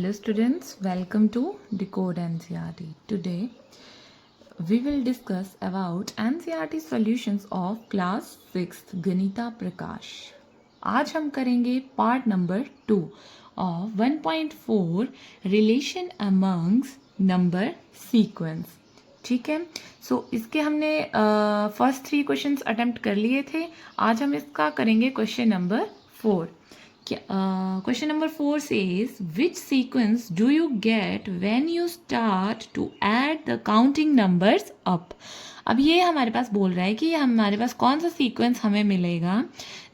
Hello students, welcome to Decode NCERT. Today we will discuss about NCERT solutions of class 6th Ganita Prakash. आज हम करेंगे part number 2 of 1.4 Relation amongst number sequence. ठीक है, सो इसके हमने first 3 questions attempt कर लिए थे. आज हम इसका करेंगे question number 4. Question number 4 says, which sequence do you get when you start to add the counting numbers up? अब ये हमारे पास बोल रहा है कि हमारे पास कौन सा सीक्वेंस हमें मिलेगा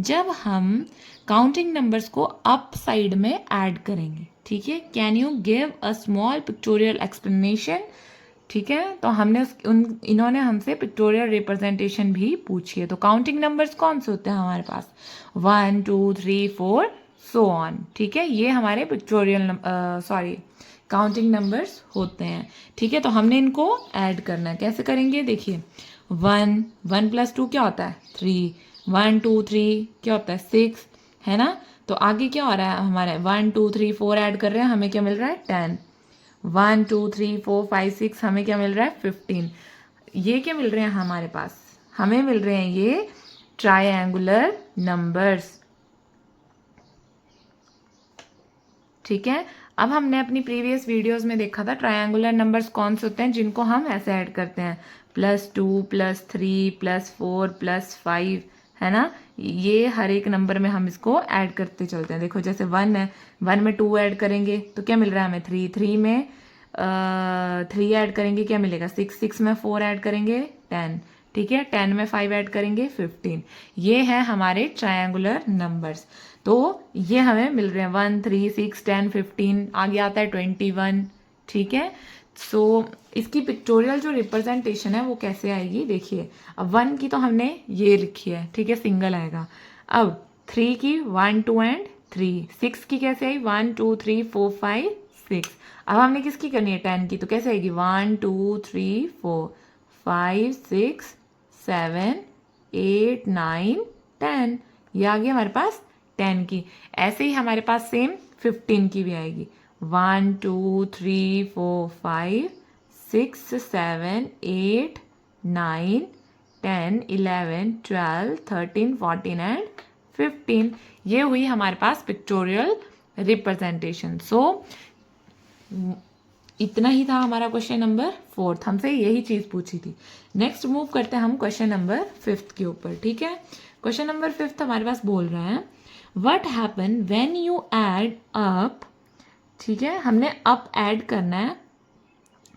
जब हम काउंटिंग नंबर्स को अप साइड में ऐड करेंगे. ठीक है, can you give a small pictorial explanation. ठीक है, तो हमने इन्होंने हमसे पिक्टोरियल रिप्रेजेंटेशन भी पूछी है. तो काउंटिंग नंबर्स कौन से होते हैं हमारे पास? 1 2 3 4 सो ऑन. ठीक है, ये हमारे पिक्टोरियल काउंटिंग नंबर्स होते हैं. ठीक है, तो हमने इनको ऐड करना है. कैसे करेंगे? देखिए, 1 + 2 क्या होता है? 3. 1 2 3 क्या होता है? 6. है ना. तो आगे क्या हो रहा है हमारे? 1 2 3 4 ऐड कर रहे हैं, हमें क्या मिल रहा है? 10. 1 2 3 4 5 6 हमें क्या मिल रहा है? 15. ये क्या मिल रहे हैं हमारे पास? हमें मिल रहे हैं ये ट्रायंगुलर नंबर्स. ठीक है, अब हमने अपनी प्रीवियस वीडियोस में देखा था ट्रायंगुलर नंबर्स कौन से होते हैं जिनको हम ऐसे ऐड करते हैं, +2 +3 +4 +5. है ना, ये हर एक नंबर में हम इसको ऐड करते चलते हैं. देखो, जैसे 1 है, 1 में 2 ऐड करेंगे तो क्या मिल रहा है हमें? 3. 3 में 3 ऐड करेंगे क्या मिलेगा? 6. 6 में 4 ऐड करेंगे 10. ठीक है, 10 में 5 ऐड करेंगे 15. ये है हमारे ट्रायंगुलर नंबर्स. तो ये हमें मिल रहे हैं 1 3 6 10 15. आगे आता है 21. ठीक है, सो इसकी पिक्टोरियल जो रिप्रेजेंटेशन है वो कैसे आएगी? देखिए, अब 1 की तो हमने ये लिखी है. ठीक है, सिंगल आएगा. अब 3 की 1 2 एंड 3. 6 की कैसे आई? 1 2 3 4 5 6. अब हमने किसकी करनी है? 10 की. तो कैसे आएगी? 1 2 3 4 5 6 7 8 9 10. ये आ गया हमारे पास 10 की. ऐसे ही हमारे पास सेम 15 की भी आएगी. 1 2 3 4 5 6 7 8 9 10 11 12 13 14 एंड 15. ये हुई हमारे पास पिक्टोरियल रिप्रेजेंटेशन. सो इतना ही था हमारा क्वेश्चन नंबर 4. हमसे यही चीज पूछी थी. नेक्स्ट मूव करते हैं हम क्वेश्चन नंबर 5 के ऊपर. ठीक है, क्वेश्चन नंबर 5 हमारे पास बोल रहे हैं, What happen when you add up. ठीक है, हमने अप ऐड करना है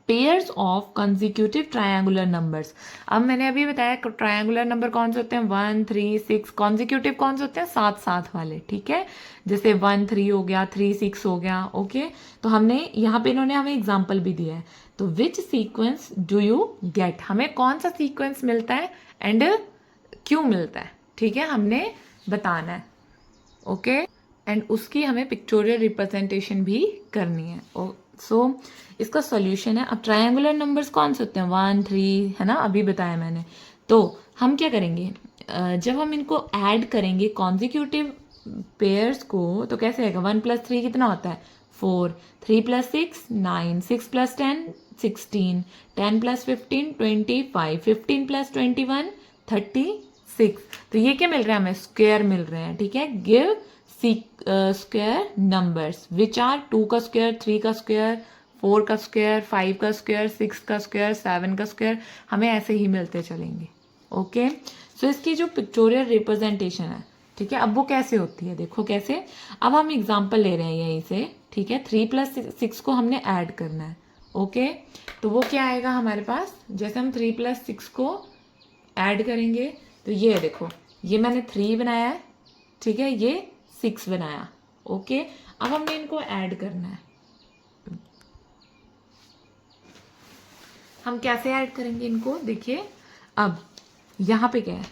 pairs of consecutive triangular numbers. अब मैंने अभी बताया ट्रायंगुलर नंबर कौन से होते हैं? 1 3 6. कॉन्जिक्यूटिव कौन से होते हैं? 7 7 वाले. ठीक है, जैसे 1 3 हो गया, 3 6 हो गया. ओके, तो हमने यहाँ पे इन्होंने हमें एग्जाम्पल भी दिया है. तो विच सीक्वेंस डू यू गेट? हमें कौन सा सीक्वेंस मिलता है एंड क्यों मिलता है? ठीक है, हमने बताना है. ओके, एंड उसकी हमें पिक्टोरियल रिप्रेजेंटेशन भी करनी है. सो इसका सॉल्यूशन है. अब ट्रायंगुलर नंबर्स कौन से होते हैं? 1 3. है ना, अभी बताया मैंने. तो हम क्या करेंगे? जब हम इनको ऐड करेंगे कॉन्जिक्यूटिव पेयर्स को, तो कैसे आएगा? 1 + 3 कितना होता है? 4. 3 + 6 9. 6 + 10 16. 10 + 15 25. 15 + 21 36. तो ये क्या मिल रहा है हमें? स्क्वायर मिल रहे हैं. ठीक है, give square numbers which are 2 का स्क्वायर, 3 का स्क्वायर, 4 का स्क्वायर, 5 का स्क्वायर, 6 का स्क्वायर, 7 का स्क्वायर. हमें ऐसे ही मिलते चलेंगे. ओके, सो इसकी जो पिक्टोरियल रिप्रेजेंटेशन है, ठीक है, अब वो कैसे होती है? देखो कैसे. अब हम एग्जाम्पल ले रहे हैं यहीं से. ठीक है, 3 + 6 को हमने ऐड करना है. ओके, तो वो क्या आएगा हमारे पास? जैसे हम 3 + 6 को ऐड करेंगे तो ये देखो, ये मैंने 3 बनाया है. ठीक है, ये 6 बनाया. ओके, अब हमने इनको ऐड करना है. हम कैसे ऐड करेंगे इनको? देखिए, अब यहाँ पे क्या है?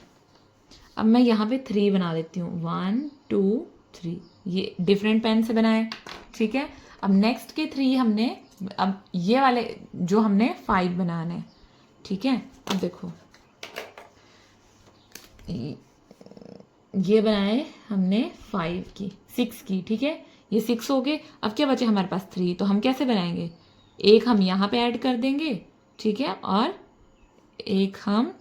अब मैं यहाँ पे 3 बना देती हूँ. 1 2 3. ये डिफरेंट पेन से बनाए. ठीक है, अब नेक्स्ट के 3 हमने, अब ये वाले जो हमने 5 बनाने हैं. ठीक है, अब देखो ये बनाए हमने 5 की, 6 की. ठीक है, ये 6 हो गए। अब क्या बचे हमारे पास 3, तो हम कैसे बनाएंगे, एक हम यहाँ पे ऐड कर देंगे, ठीक है, और एक हम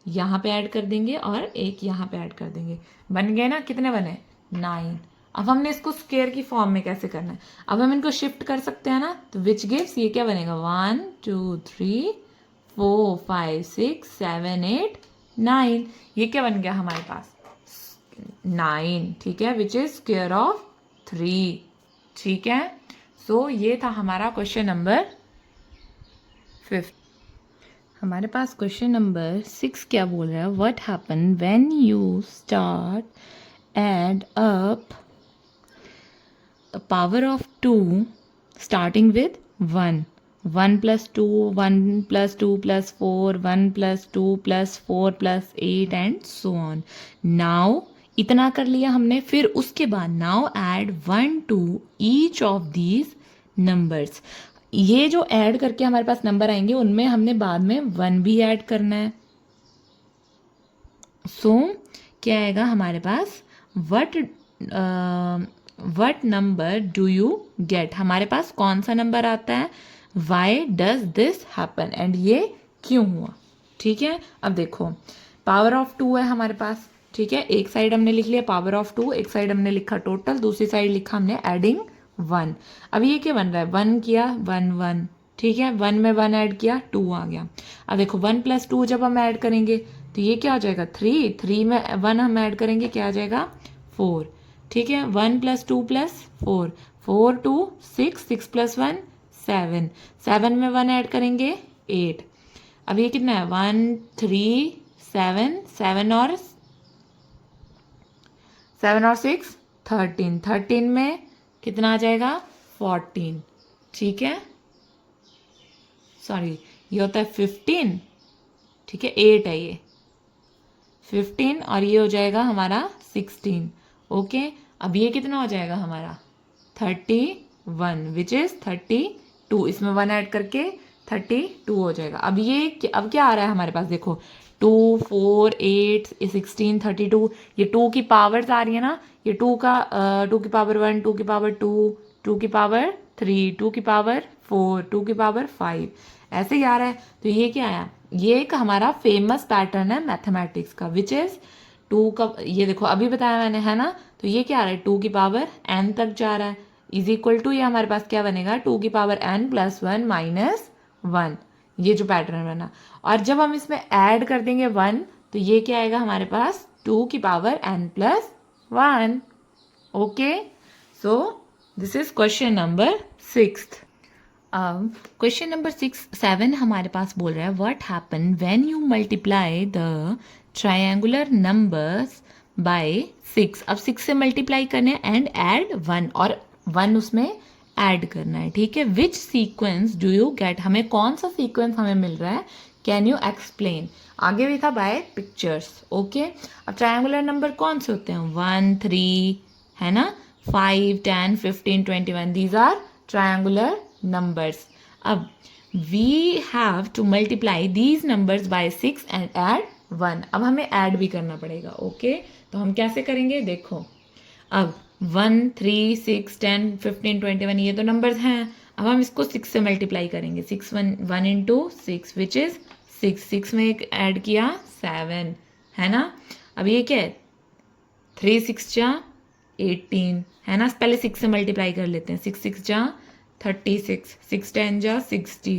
यहाँ पे ऐड कर देंगे और एक यहाँ पे ऐड कर देंगे। बन गए ना, कितने बने, 9। अब हमने इसको स्क्वायर की फॉर्म में कैसे करना है, अब हम इनको शिफ्ट कर सकते हैं ना, तो विच गिव्स, ये क्या बनेगा, 1 2 3 4 5 6 7 8 9, ये क्या बन गया हमारे पास, 9, ठीक है, विच इज स्क्वायर ऑफ 3, ठीक है। सो ये था हमारा क्वेश्चन नंबर 5। हमारे पास क्वेश्चन नंबर 6 क्या बोल रहा है, what happen when you start add up power of 2 starting with 1, 1 + 2 1 + 2 + 4 1 + 2 + 4 + 8 and so on. Now इतना कर लिया हमने, फिर उसके बाद now add 1 to each of these numbers. ये जो ऐड करके हमारे पास नंबर आएंगे उनमें हमने बाद में 1 भी ऐड करना है। सो क्या आएगा हमारे पास, what number do you get, हमारे पास कौन सा नंबर आता है, why does this happen, and ये क्यों हुआ, ठीक है। अब देखो पावर ऑफ 2 है हमारे पास, ठीक है, एक साइड हमने लिख लिया पावर ऑफ 2, एक साइड हमने लिखा टोटल, दूसरी साइड लिखा हमने एडिंग 1। अब ये क्या बन रहा है, 1 किया 1 1, ठीक है, 1 में 1 ऐड किया 2 आ गया। अब देखो 1 + 2 जब हम ऐड करेंगे तो ये क्या हो जाएगा, 3, 3 में 1 हम ऐड करेंगे क्या आ जाएगा, 4, ठीक है, 1 + 2 + 4, 4 2 6, 6 + 1 7, 7 में 1 ऐड करेंगे 8। अब ये कितना है, 1 3 7, 7 और 6 13, 13 में कितना आ जाएगा, 14, ठीक है, सॉरी ये होता है 15, ठीक है, 8 है ये 15 और ये हो जाएगा हमारा 16, ओके। अब ये कितना हो जाएगा हमारा 31, विच इज 32, इसमें 1 ऐड करके 32 हो जाएगा। अब ये अब क्या आ रहा है हमारे पास, देखो 2 4 8 16 32, ये 2 की पावर्स आ रही है ना, ये 2 का 2 की पावर 1, 2 की पावर 2, 2 की पावर 3, 2 की पावर 4, 2 की पावर 5, ऐसे ही आ रहा है। तो ये क्या आया, ये एक हमारा फेमस पैटर्न है मैथमेटिक्स का, विच इज 2 का, ये देखो अभी बताया मैंने, है ना, तो ये क्या आ रहा है, 2 की पावर n तक जा रहा है, इज इक्वल टू ये हमारे पास क्या बनेगा, 2 की पावर n + 1 - 1, ये जो पैटर्न बना। और जब हम इसमें ऐड कर देंगे 1 तो ये क्या आएगा हमारे पास, 2 की power n + 1, okay. So this is question number 6। अब क्वेश्चन नंबर 7 हमारे पास बोल रहा है, what happen when you multiply the triangular numbers by 6। अब 6 से मल्टीप्लाई करने एंड ऐड 1, और 1 उसमें ऐड करना है, ठीक है। Which sequence do you get, हमें कौन सा सीक्वेंस हमें मिल रहा है, कैन यू एक्सप्लेन, आगे भी था बाय पिक्चर्स, ओके। अब ट्रायंगुलर नंबर कौन से होते हैं, 1 3 है ना, 5 10 15 21, दीज आर triangular numbers. अब we have to multiply these numbers by 6 and add 1. अब हमें ऐड भी करना पड़ेगा, ओके। तो हम कैसे करेंगे, देखो अब 1 3 6 10 15 21 ये तो नंबर्स हैं, अब हम इसको 6 से मल्टीप्लाई करेंगे, 6 1 इंटू 6 विच इज 6, 6 में एक ऐड किया 7, है ना। अब ये क्या है, 3 6 जा 18, है ना, पहले 6 से मल्टीप्लाई कर लेते हैं, 6 6 जा 36, 6 10 जा 60,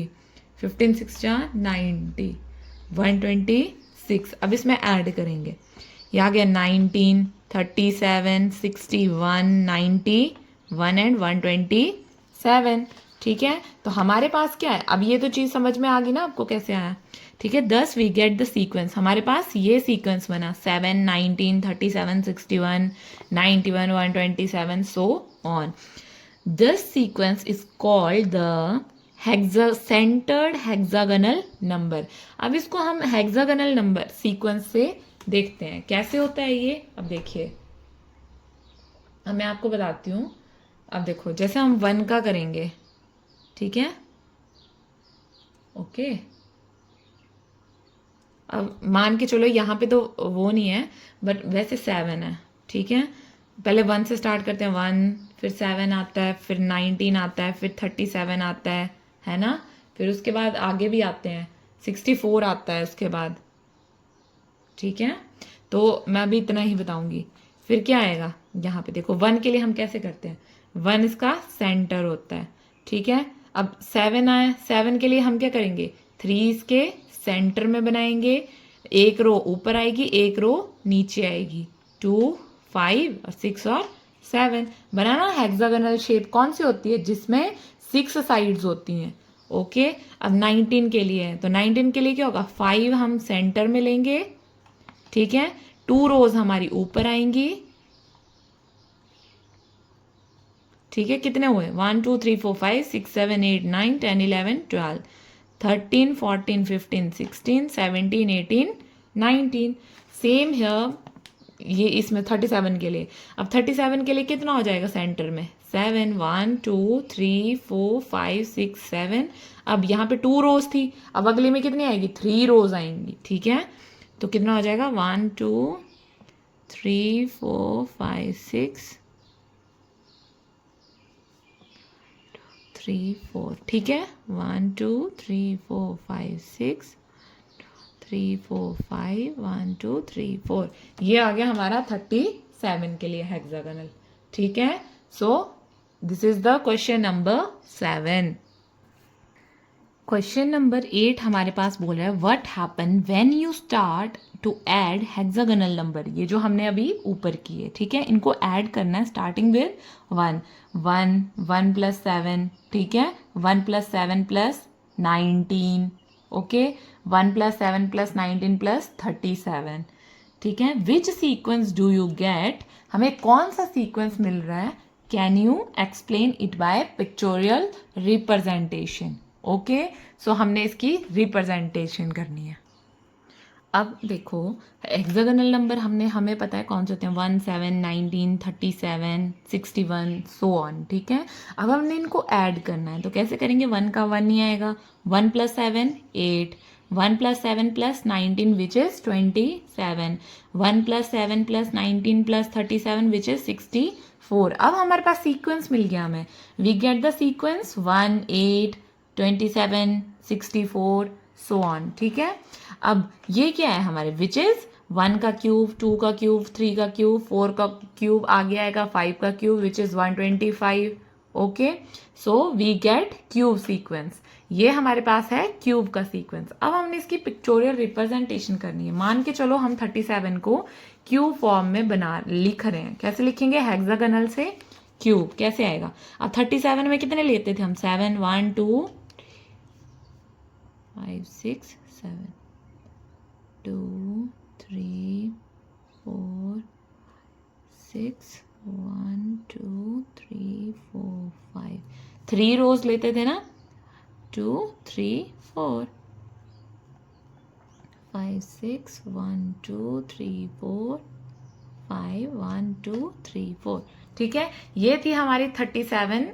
15 6 जा 90, 126। अब इसमें ऐड करेंगे, ये आ गया 19 37 61 91 एंड 127, ठीक है। तो हमारे पास क्या है, अब ये तो चीज़ समझ में आ गई ना आपको कैसे आया, ठीक है। दस वी गेट द सीक्वेंस, हमारे पास ये सीक्वेंस बना 7 19 37 61 91 127 so on. This sequence is called the centred hexagonal number. अब इसको हम हेक्सागोनल नंबर सीक्वेंस से देखते हैं कैसे होता है ये। अब देखिए, अब मैं आपको बताती हूँ। अब देखो, जैसे हम 1 का करेंगे, ठीक है, ओके। अब मान के चलो यहाँ पे तो वो नहीं है, बट वैसे 7 है, ठीक है। पहले 1 से स्टार्ट करते हैं, 1, फिर 7 आता है, फिर 19 आता है, फिर 37 आता है ना। फिर उसके बाद आगे भी आते हैं, 64 आता है उसके बाद। ठीक है, तो मैं अभी इतना ही बताऊंगी। फिर क्या आएगा यहाँ पे देखो, 1 के लिए हम कैसे करते हैं, 1 इसका सेंटर होता है। ठीक है, अब 7 आया, 7 के लिए हम क्या करेंगे, 3 इसके सेंटर में बनाएंगे, एक रो ऊपर आएगी, एक रो नीचे आएगी, 2, 5 और 6 और 7 बनाना। हेक्सागोनल शेप कौन सी होती है, जिसमें 6 साइड्स होती हैं। ओके, अब 19 के लिए है, तो 19 के लिए क्या होगा, 5 हम सेंटर में लेंगे, ठीक है, 2 रोज हमारी ऊपर आएंगी। ठीक है, कितने हुए, 1 2 3 4 5 6 7 8 9 10 11 12 13 14 15 16 17 18 19। सेम हियर, ये इसमें 37 के लिए, अब 37 के लिए कितना हो जाएगा सेंटर में, 7 1 2 3 4 5 6 7। अब यहाँ पे 2 रोज थी, अब अगले में कितनी आएगी, 3 रोज आएंगी। ठीक है, तो कितना हो जाएगा, 1 2 3 4 5 6 3 4। ठीक है, 1 2 3 4 5 6 3 4 5 1 2 3 4। ये आ गया हमारा 37 के लिए हेक्सागोनल। ठीक है, so this is the question number 7। Question number 8 हमारे पास बोल रहा है, what happen when you start to add hexagonal number. ये जो हमने अभी ऊपर किए, ठीक है, इनको ऐड करना है स्टार्टिंग विद 1 1 1 प्लस 7, ठीक है, 1 plus 7 plus 19, okay, 1 plus 7 plus 19 plus 37। ठीक है, which sequence do you get, हमें कौन सा सीक्वेंस मिल रहा है, can you explain it by pictorial representation. Okay, so हमने इसकी रिप्रेजेंटेशन करनी है। अब देखो, हेक्सागोनल नंबर हमें पता है कौन से होते हैं, 1 7 19 37 61 सो ऑन। ठीक है, अब हमने इनको ऐड करना है, तो कैसे करेंगे, 1 का 1 नहीं आएगा, 1 plus 7 8, 1 plus 7 plus 19 which is 27, 1 plus 7 plus 19 plus 37 which is 64। अब हमारे पास सीक्वेंस मिल गया हमें, we get the sequence 1 8 27 64 so on. ठीक है, अब ये क्या है हमारे, विच इज 1 का क्यूब, 2 का क्यूब, 3 का क्यूब, 4 का क्यूब, आगे आएगा 5 का cube which is 125। Okay, so we get cube sequence. ये हमारे पास है क्यूब का सीक्वेंस। अब हमने इसकी पिक्चोरियल रिप्रेजेंटेशन करनी है। मान के चलो हम 37 को क्यूब फॉर्म में लिख रहे हैं, कैसे लिखेंगे, हेक्सागोनल से क्यूब कैसे आएगा। अब 37 में कितने लेते थे हम, 7 1 2 5 6 7 2 3 4 6 1 2 3 4 5, 3 रोज लेते थे ना, 2 3 4 5 6 1 2 3 4 5 1 2 3 4। ठीक है, ये थी हमारी 37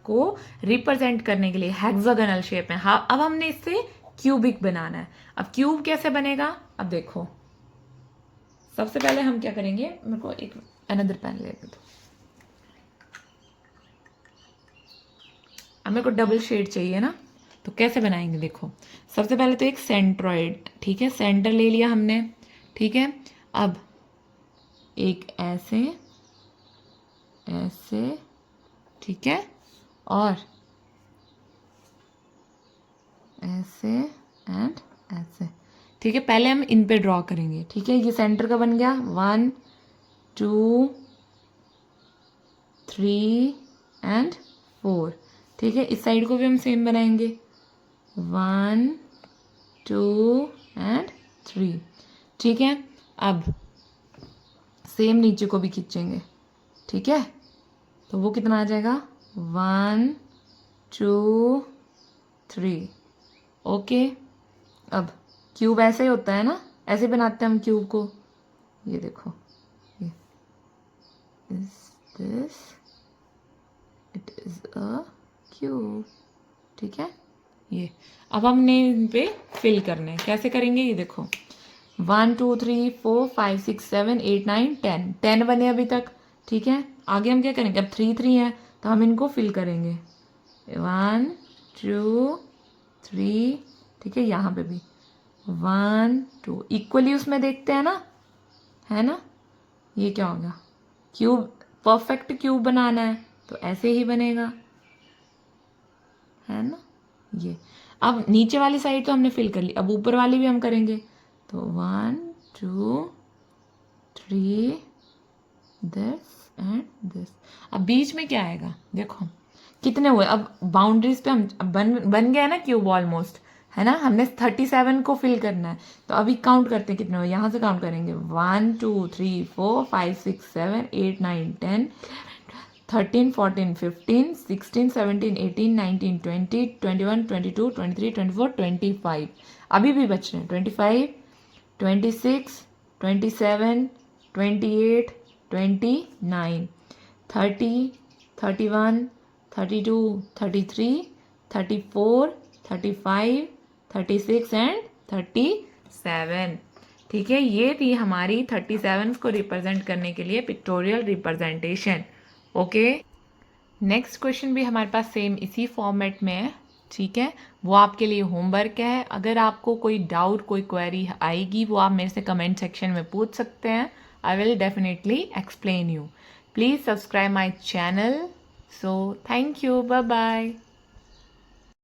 को रिप्रेजेंट करने के लिए हेक्सागोनल शेप में। हाँ, अब हमने इससे क्यूबिक बनाना है। अब क्यूब कैसे बनेगा, अब देखो, सबसे पहले हम क्या करेंगे, मेरे को एक अनदर पेन ले दो, अब मेरे को डबल शेड चाहिए ना, तो कैसे बनाएंगे, देखो, सबसे पहले तो एक सेंट्रॉइड, ठीक है, सेंटर ले लिया हमने। ठीक है, अब एक ऐसे ऐसे, ठीक है, और ऐसे एंड ऐसे। ठीक है, पहले हम इन पे ड्रॉ करेंगे। ठीक है, ये सेंटर का बन गया, 1 2 3 एंड 4। ठीक है, इस साइड को भी हम सेम बनाएंगे, 1 2 एंड 3। ठीक है, अब सेम नीचे को भी खींचेंगे। ठीक है, तो वो कितना आ जाएगा, 1 2 3। ओके, अब क्यूब ऐसे ही होता है ना, ऐसे बनाते हैं हम क्यूब को, ये देखो, ये is this, it is a cube. ठीक है, ये अब हमने इन पे फिल करने हैं, कैसे करेंगे, ये देखो, 1 2 3 4 5 6 7 8 9 10 10 बने अभी तक, ठीक है, आगे हम क्या करेंगे, अब 3 3 है तो हम इनको फिल करेंगे 1 2 3, ठीक है, यहाँ पे भी 1 2 इक्वली उसमें देखते हैं ना, है ना। ये क्या होगा, क्यूब, परफेक्ट क्यूब बनाना है तो ऐसे ही बनेगा, है ना। ये अब नीचे वाली साइड तो हमने फिल कर ली, अब ऊपर वाली भी हम करेंगे तो 1 2 3 दिस एंड दिस। अब बीच में क्या आएगा, देखो कितने हुए, अब बाउंड्रीज पे हम बन गया ना क्यूब ऑलमोस्ट, है ना। हमने 37 को फिल करना है तो अभी काउंट करते हैं कितने हुए, यहाँ से काउंट करेंगे 1 2 3 4 5 6 7 8 9 10 13 14 15 16 17 18 19 20 21 22 23 24 25, अभी भी बच रहे हैं 25 26 27 28 29 30 31 32 33 34 35 36 एंड 37। ठीक है, ये थी हमारी 37 को रिप्रेजेंट करने के लिए pictorial representation. Okay, next question भी हमारे पास सेम इसी फॉर्मेट में है, ठीक है। वो आपके लिए होमवर्क है, अगर आपको कोई डाउट कोई क्वेरी आएगी वो आप मेरे से कमेंट सेक्शन में पूछ सकते हैं, I will definitely explain you. Please subscribe my channel. So thank you, bye bye.